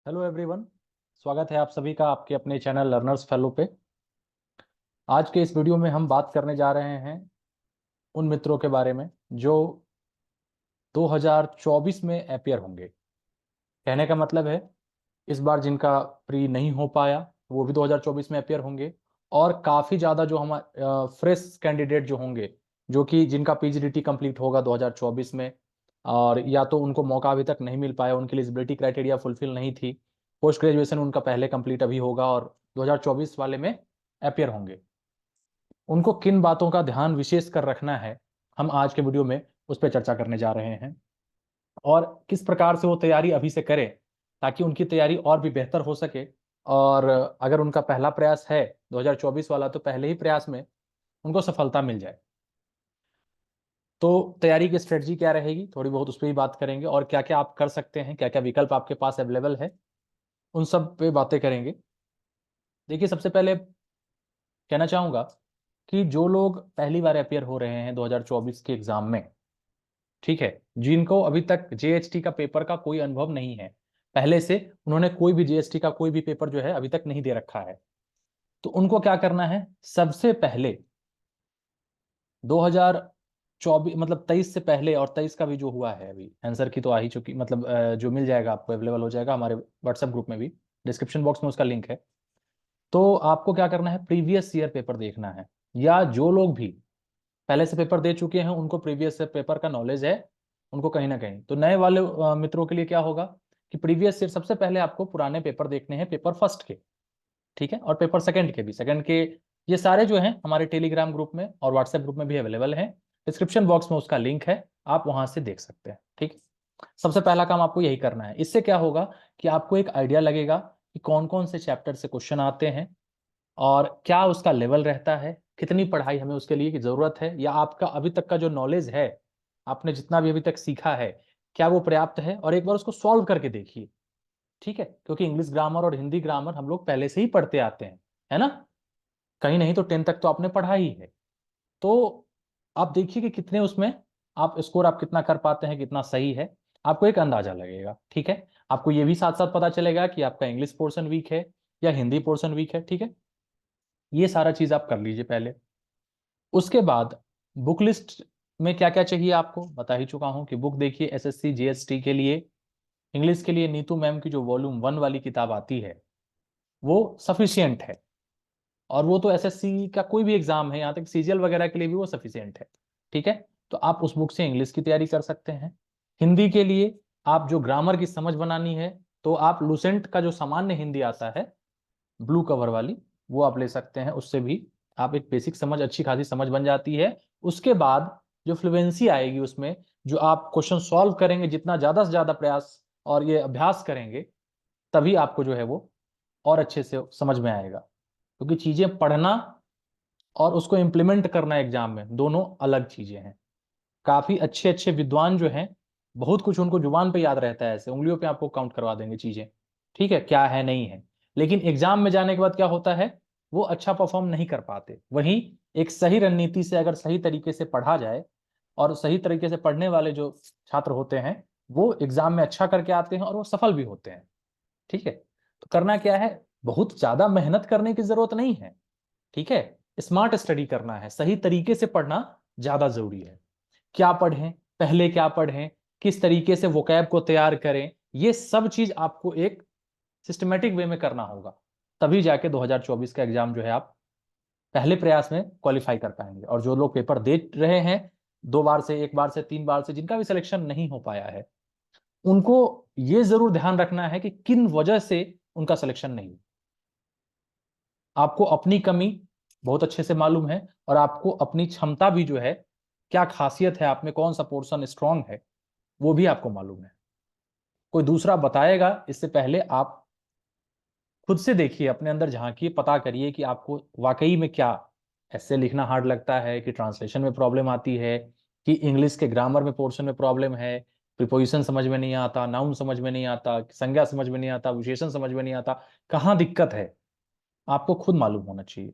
Hello everyone. स्वागत है आप सभी का आपके अपने चैनल लर्नर्स फेलो पे। आज के इस वीडियो में हम बात करने जा रहे हैं उन मित्रों के बारे में जो 2024 में अपियर होंगे। कहने का मतलब है इस बार जिनका प्री नहीं हो पाया वो भी 2024 में अपियर होंगे। और काफ़ी ज़्यादा जो हमारे फ्रेश कैंडिडेट जो होंगे, जो कि जिनका पीजीडीटी कंप्लीट होगा 2024 में, और या तो उनको मौका अभी तक नहीं मिल पाया, उनकी एलिजिबिलिटी क्राइटेरिया फुलफिल नहीं थी, पोस्ट ग्रेजुएशन उनका पहले कंप्लीट अभी होगा और 2024 वाले में अपियर होंगे, उनको किन बातों का ध्यान विशेष कर रखना है, हम आज के वीडियो में उस पर चर्चा करने जा रहे हैं। और किस प्रकार से वो तैयारी अभी से करें ताकि उनकी तैयारी और भी बेहतर हो सके। और अगर उनका पहला प्रयास है 2024 वाला, तो पहले ही प्रयास में उनको सफलता मिल जाए। तो तैयारी की स्ट्रेटजी क्या रहेगी, थोड़ी बहुत उस पर भी बात करेंगे, और क्या क्या आप कर सकते हैं, क्या क्या विकल्प आपके पास अवेलेबल है, उन सब पे बातें करेंगे। देखिए, सबसे पहले कहना चाहूंगा कि जो लोग पहली बार अपियर हो रहे हैं 2024 के एग्जाम में, ठीक है, जिनको अभी तक जेएचटी का पेपर का कोई अनुभव नहीं है, पहले से उन्होंने कोई भी जेएचटी का कोई भी पेपर जो है अभी तक नहीं दे रखा है, तो उनको क्या करना है। सबसे पहले 2024 मतलब 23 से पहले, और 23 का भी जो हुआ है अभी आंसर की तो आ ही चुकी, मतलब जो मिल जाएगा आपको, अवेलेबल हो जाएगा हमारे व्हाट्सएप ग्रुप में भी, डिस्क्रिप्शन बॉक्स में उसका लिंक है। तो आपको क्या करना है, प्रीवियस ईयर पेपर देखना है, या जो लोग भी पहले से पेपर दे चुके हैं उनको प्रीवियस से पेपर का नॉलेज है, उनको कहीं ना कहीं। तो नए वाले मित्रों के लिए क्या होगा कि प्रीवियस ईयर सबसे पहले आपको पुराने पेपर देखने हैं, पेपर फर्स्ट के, ठीक है, और पेपर सेकंड के भी। सेकंड के ये सारे जो हैं हमारे टेलीग्राम ग्रुप में और व्हाट्सएप ग्रुप में भी अवेलेबल हैं, डिस्क्रिप्शन बॉक्स में उसका लिंक है, आप वहां से देख सकते हैं, ठीक। सबसे पहला काम आपको यही करना है। इससे क्या होगा कि आपको एक आइडिया लगेगा कि कौन कौन से चैप्टर से क्वेश्चन आते हैं और क्या उसका लेवल रहता है, कितनी पढ़ाई हमें उसके लिए की जरूरत है, या आपका अभी तक का जो नॉलेज है, आपने जितना भी अभी तक सीखा है, क्या वो पर्याप्त है। और एक बार उसको सॉल्व करके देखिए, ठीक है, क्योंकि इंग्लिश ग्रामर और हिंदी ग्रामर हम लोग पहले से ही पढ़ते आते हैं, है ना, कहीं नहीं तो 10 तक तो आपने पढ़ा ही है। तो आप देखिए कि कितने उसमें आप स्कोर आप कितना कर पाते हैं, कितना सही है, आपको एक अंदाजा लगेगा, ठीक है। आपको ये भी साथ साथ पता चलेगा कि आपका इंग्लिश पोर्शन वीक है या हिंदी पोर्शन वीक है, ठीक है। ये सारा चीज आप कर लीजिए पहले। उसके बाद बुक लिस्ट में क्या क्या चाहिए आपको बता ही चुका हूं कि बुक देखिए, एसएससी जीएसटी के लिए इंग्लिश के लिए नीतू मैम की जो वॉल्यूम 1 वाली किताब आती है वो सफिशियंट है। और वो तो एसएससी का कोई भी एग्जाम है, यहाँ तक सीजीएल वगैरह के लिए भी वो सफिशियंट है, ठीक है। तो आप उस बुक से इंग्लिश की तैयारी कर सकते हैं। हिंदी के लिए आप जो ग्रामर की समझ बनानी है, तो आप लुसेंट का जो सामान्य हिंदी आता है ब्लू कवर वाली, वो आप ले सकते हैं, उससे भी आप एक बेसिक समझ, अच्छी खासी समझ बन जाती है। उसके बाद जो फ्लुएंसी आएगी उसमें, जो आप क्वेश्चन सॉल्व करेंगे, जितना ज्यादा से ज्यादा प्रयास और ये अभ्यास करेंगे, तभी आपको जो है वो और अच्छे से समझ में आएगा। क्योंकि चीजें पढ़ना और उसको इम्प्लीमेंट करना एग्जाम में दोनों अलग चीजें हैं। काफी अच्छे अच्छे विद्वान जो हैं, बहुत कुछ उनको जुबान पे याद रहता है, ऐसे उंगलियों पे आपको काउंट करवा देंगे चीजें, ठीक है, क्या है नहीं है। लेकिन एग्जाम में जाने के बाद क्या होता है, वो अच्छा परफॉर्म नहीं कर पाते। वहीं एक सही रणनीति से अगर सही तरीके से पढ़ा जाए, और सही तरीके से पढ़ने वाले जो छात्र होते हैं, वो एग्जाम में अच्छा करके आते हैं और वो सफल भी होते हैं, ठीक है। तो करना क्या है, बहुत ज्यादा मेहनत करने की जरूरत नहीं है, ठीक है। स्मार्ट स्टडी करना है, सही तरीके से पढ़ना ज्यादा जरूरी है। क्या पढ़ें, पहले क्या पढ़ें, किस तरीके से वोकैब को तैयार करें, ये सब चीज आपको एक सिस्टमेटिक वे में करना होगा, तभी जाके 2024 का एग्जाम जो है आप पहले प्रयास में क्वालिफाई कर पाएंगे। और जो लोग पेपर दे रहे हैं 2 बार से, 1 बार से, 3 बार से, जिनका भी सिलेक्शन नहीं हो पाया है, उनको ये जरूर ध्यान रखना है कि किन वजह से उनका सिलेक्शन नहीं। आपको अपनी कमी बहुत अच्छे से मालूम है, और आपको अपनी क्षमता भी जो है, क्या खासियत है आप में, कौन सा पोर्शन स्ट्रांग है, वो भी आपको मालूम है। कोई दूसरा बताएगा इससे पहले आप खुद से देखिए, अपने अंदर झांकिए, पता करिए कि आपको वाकई में क्या ऐसे लिखना हार्ड लगता है, कि ट्रांसलेशन में प्रॉब्लम आती है, कि इंग्लिश के ग्रामर में पोर्शन में प्रॉब्लम है, प्रिपोजिशन समझ में नहीं आता, नाउन समझ में नहीं आता, संज्ञा समझ में नहीं आता, विशेषण समझ में नहीं आता, कहाँ दिक्कत है, आपको खुद मालूम होना चाहिए।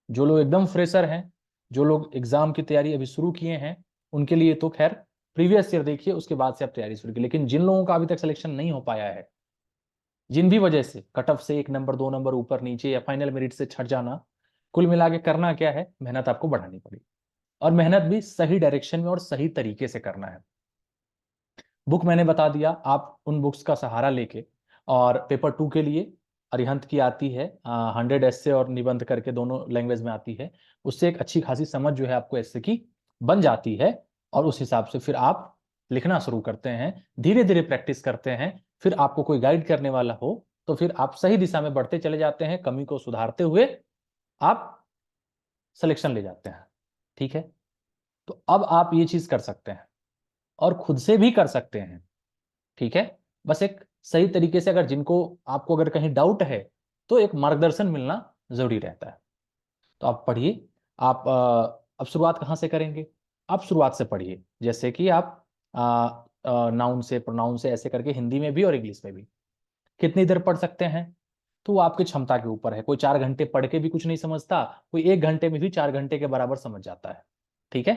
जो लोग एकदम फ्रेशर हैं, जो लोग एग्जाम की तैयारी अभी शुरू किए हैं, उनके लिए तो खैर प्रीवियस ईयर देखिए, उसके बाद से आप तैयारी शुरू की। लेकिन जिन लोगों का अभी तक सिलेक्शन नहीं हो पाया है, जिन भी वजह से कट ऑफ से 1 नंबर 2 नंबर ऊपर नीचे या फाइनल मेरिट से छट जाना, कुल मिला के करना क्या है, मेहनत आपको बढ़ानी पड़ेगी, और मेहनत भी सही डायरेक्शन में और सही तरीके से करना है। बुक मैंने बता दिया, आप उन बुक्स का सहारा लेके, और पेपर 2 के लिए अरिहंत की आती है 100 एस्से और निबंध करके दोनों लैंग्वेज में आती है, उससे एक अच्छी खासी समझ जो है आपको एस्से की बन जाती है, और उस हिसाब से फिर आप लिखना शुरू करते हैं, धीरे धीरे प्रैक्टिस करते हैं, फिर आपको कोई गाइड करने वाला हो तो फिर आप सही दिशा में बढ़ते चले जाते हैं, कमी को सुधारते हुए आप सिलेक्शन ले जाते हैं। ठीक है, तो अब आप ये चीज कर सकते हैं और खुद से भी कर सकते हैं। ठीक है, बस एक सही तरीके से, अगर जिनको आपको अगर कहीं डाउट है तो एक मार्गदर्शन मिलना जरूरी रहता है। तो आप पढ़िए। आप अब शुरुआत कहाँ से करेंगे? आप शुरुआत से पढ़िए, जैसे कि आप नाउन से प्रोनाउन से ऐसे करके हिंदी में भी और इंग्लिश में भी। कितनी देर पढ़ सकते हैं तो वो आपकी क्षमता के ऊपर है। कोई 4 घंटे पढ़ के भी कुछ नहीं समझता, कोई 1 घंटे में भी 4 घंटे के बराबर समझ जाता है। ठीक है,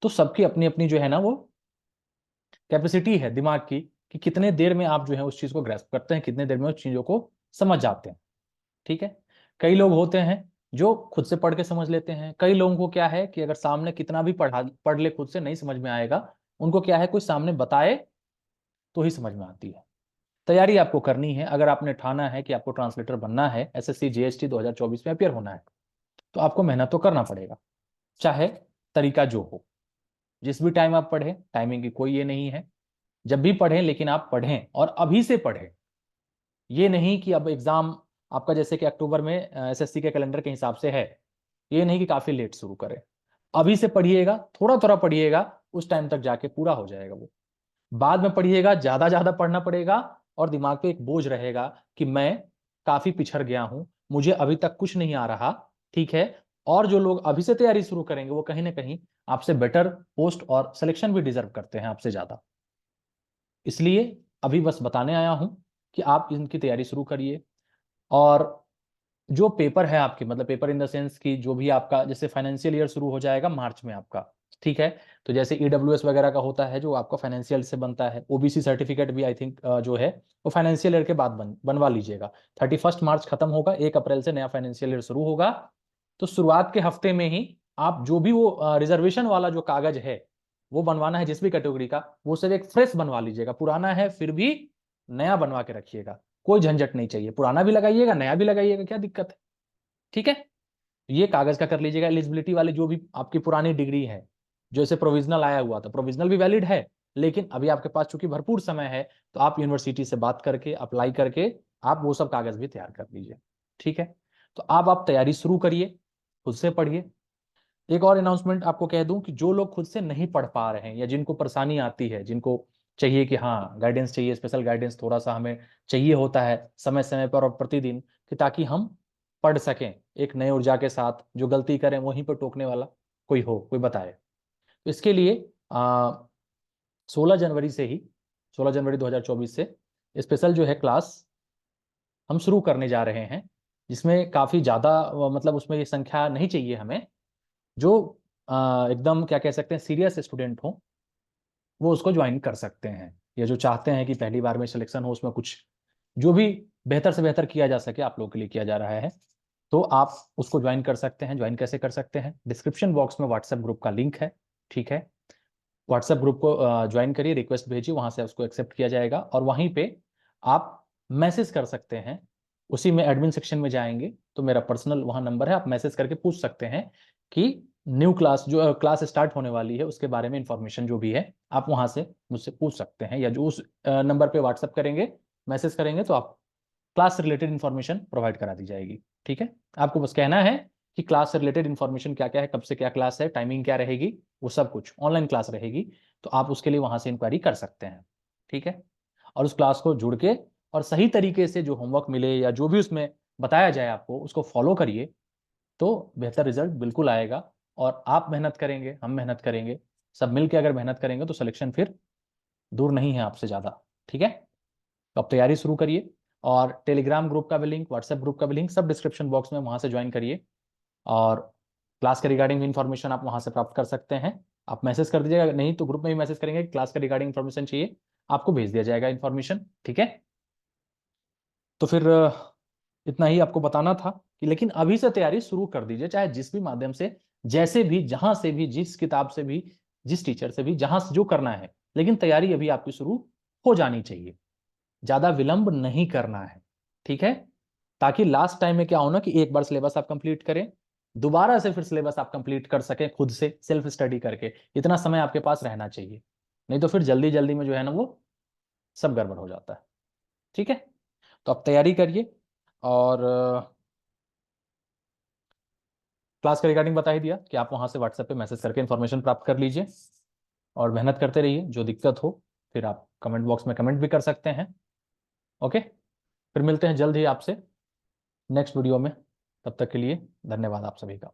तो सबकी अपनी अपनी जो है ना वो कैपेसिटी है दिमाग की, कि कितने देर में आप जो है उस चीज को ग्रैस्प करते हैं, कितने देर में उस चीजों को समझ जाते हैं। ठीक है, कई लोग होते हैं जो खुद से पढ़ के समझ लेते हैं, कई लोगों को क्या है कि अगर सामने कितना भी पढ़ ले खुद से नहीं समझ में आएगा, उनको क्या है कोई सामने बताए तो ही समझ में आती है। तैयारी आपको करनी है। अगर आपने ठाना है कि आपको ट्रांसलेटर बनना है, एसएससी जीएसटी 2024 में अपियर होना है, तो आपको मेहनत तो करना पड़ेगा, चाहे तरीका जो हो। जिस भी टाइम आप पढ़ें, टाइमिंग की कोई ये नहीं है, जब भी पढ़ें, लेकिन आप पढ़ें और अभी से पढ़ें। ये नहीं कि अब एग्जाम आपका जैसे कि अक्टूबर में एसएससी के कैलेंडर के हिसाब से है, ये नहीं कि काफी लेट शुरू करें। अभी से पढ़िएगा, थोड़ा थोड़ा पढ़िएगा, उस टाइम तक जाके पूरा हो जाएगा वो। बाद में पढ़िएगा, ज्यादा ज्यादा पढ़ना पड़ेगा, और दिमाग पे एक बोझ रहेगा कि मैं काफी पिछड़ गया हूं, मुझे अभी तक कुछ नहीं आ रहा। ठीक है, और जो लोग अभी से तैयारी शुरू करेंगे वो कहीं ना कहीं आपसे बेटर पोस्ट और सिलेक्शन भी डिजर्व करते हैं आपसे ज्यादा। इसलिए अभी बस बताने आया हूं कि आप इनकी तैयारी शुरू करिए। और जो पेपर है आपके, मतलब पेपर इन द सेंस कि जो भी आपका जैसे फाइनेंशियल ईयर शुरू हो जाएगा मार्च में आपका। ठीक है, तो जैसे ईडब्ल्यूएस वगैरह का होता है जो आपका फाइनेंशियल से बनता है, ओबीसी सर्टिफिकेट भी आई थिंक जो है वो फाइनेंशियल ईयर के बाद बनवा लीजिएगा। 31 मार्च खत्म होगा, 1 अप्रैल से नया फाइनेंशियल ईयर शुरू होगा। तो शुरुआत के हफ्ते में ही आप जो भी वो रिजर्वेशन वाला जो कागज है वो बनवाना है जिस भी कैटेगरी का, वो सिर्फ एक फ्रेश बनवा लीजिएगा। पुराना है फिर भी नया बनवा के रखिएगा, कोई झंझट नहीं चाहिए, पुराना भी लगाइएगा नया भी लगाइएगा, क्या दिक्कत है। ठीक है, ये कागज का कर लीजिएगा। एलिजिबिलिटी वाली जो भी आपकी पुरानी डिग्री है, जैसे प्रोविजनल आया हुआ था, प्रोविजनल भी वैलिड है, लेकिन अभी आपके पास चूंकि भरपूर समय है, तो आप यूनिवर्सिटी से बात करके अप्लाई करके आप वो सब कागज भी तैयार कर लीजिए। ठीक है, तो आप तैयारी शुरू करिए, खुद से पढ़िए। एक और अनाउंसमेंट आपको कह दूं कि जो लोग खुद से नहीं पढ़ पा रहे हैं या जिनको परेशानी आती है, जिनको चाहिए कि हाँ गाइडेंस चाहिए, स्पेशल गाइडेंस थोड़ा सा हमें चाहिए होता है समय समय पर और प्रतिदिन, कि ताकि हम पढ़ सकें एक नई ऊर्जा के साथ, जो गलती करें वहीं पर टोकने वाला कोई हो, कोई बताए। तो इसके लिए 16 जनवरी से ही, 16 जनवरी 2024 से स्पेशल जो है क्लास हम शुरू करने जा रहे हैं, जिसमें काफ़ी ज़्यादा मतलब उसमें ये संख्या नहीं चाहिए हमें। जो एकदम क्या कह सकते हैं सीरियस स्टूडेंट हो वो उसको ज्वाइन कर सकते हैं, या जो चाहते हैं कि पहली बार में सिलेक्शन हो, उसमें कुछ जो भी बेहतर से बेहतर किया जा सके आप लोगों के लिए किया जा रहा है, तो आप उसको ज्वाइन कर सकते हैं। ज्वाइन कैसे कर सकते हैं? डिस्क्रिप्शन बॉक्स में व्हाट्सएप ग्रुप का लिंक है। ठीक है, व्हाट्सएप ग्रुप को ज्वाइन करिए, रिक्वेस्ट भेजिए, वहां से उसको एक्सेप्ट किया जाएगा, और वहीं पे आप मैसेज कर सकते हैं। उसी में एडमिन सेक्शन में जाएंगे तो मेरा पर्सनल वहां नंबर है, आप मैसेज करके पूछ सकते हैं कि न्यू क्लास जो क्लास स्टार्ट होने वाली है उसके बारे में इंफॉर्मेशन जो भी है आप वहां से मुझसे पूछ सकते हैं, या जो उस नंबर पे व्हाट्सएप करेंगे, मैसेज करेंगे, तो आप क्लास से रिलेटेड इन्फॉर्मेशन प्रोवाइड करा दी जाएगी। ठीक है, आपको बस कहना है कि क्लास से रिलेटेड इन्फॉर्मेशन क्या क्या है, कब से क्या क्लास है, टाइमिंग क्या रहेगी, वो सब कुछ ऑनलाइन क्लास रहेगी, तो आप उसके लिए वहां से इंक्वायरी कर सकते हैं। ठीक है, और उस क्लास को जुड़ के और सही तरीके से जो होमवर्क मिले या जो भी उसमें बताया जाए आपको उसको फॉलो करिए, तो बेहतर रिजल्ट बिल्कुल आएगा। और आप मेहनत करेंगे, हम मेहनत करेंगे, सब मिलकर अगर मेहनत करेंगे तो सिलेक्शन फिर दूर नहीं है आपसे ज़्यादा। ठीक है, तो आप तैयारी शुरू करिए। और टेलीग्राम ग्रुप का भी लिंक, व्हाट्सएप ग्रुप का भी लिंक सब डिस्क्रिप्शन बॉक्स में, वहां से ज्वाइन करिए। और क्लास के रिगार्डिंग इन्फॉर्मेशन आप वहां से प्राप्त कर सकते हैं। आप मैसेज कर दीजिएगा, नहीं तो ग्रुप में भी मैसेज करेंगे, क्लास के रिगार्डिंग इन्फॉर्मेशन चाहिए, आपको भेज दिया जाएगा इन्फॉर्मेशन। ठीक है, तो फिर इतना ही आपको बताना था कि लेकिन अभी से तैयारी शुरू कर दीजिए, चाहे जिस भी माध्यम से, जैसे भी, जहां से भी, जिस किताब से भी, जिस टीचर से भी, जहां से जो करना है, लेकिन तैयारी अभी आपकी शुरू हो जानी चाहिए, ज्यादा विलंब नहीं करना है, ठीक है। ताकि लास्ट टाइम में क्या हो ना कि एक बार सिलेबस आप कंप्लीट करें, दोबारा से फिर सिलेबस आप कंप्लीट कर सकें खुद से सेल्फ स्टडी करके, इतना समय आपके पास रहना चाहिए, नहीं तो फिर जल्दी जल्दी में जो है ना वो सब गड़बड़ हो जाता है, ठीक है। तो आप तैयारी करिए, और क्लास के रिगार्डिंग बता ही दिया कि आप वहां से व्हाट्सएप पे मैसेज करके इन्फॉर्मेशन प्राप्त कर लीजिए, और मेहनत करते रहिए, जो दिक्कत हो फिर आप कमेंट बॉक्स में कमेंट भी कर सकते हैं। ओके, फिर मिलते हैं जल्द ही आपसे नेक्स्ट वीडियो में, तब तक के लिए धन्यवाद आप सभी का।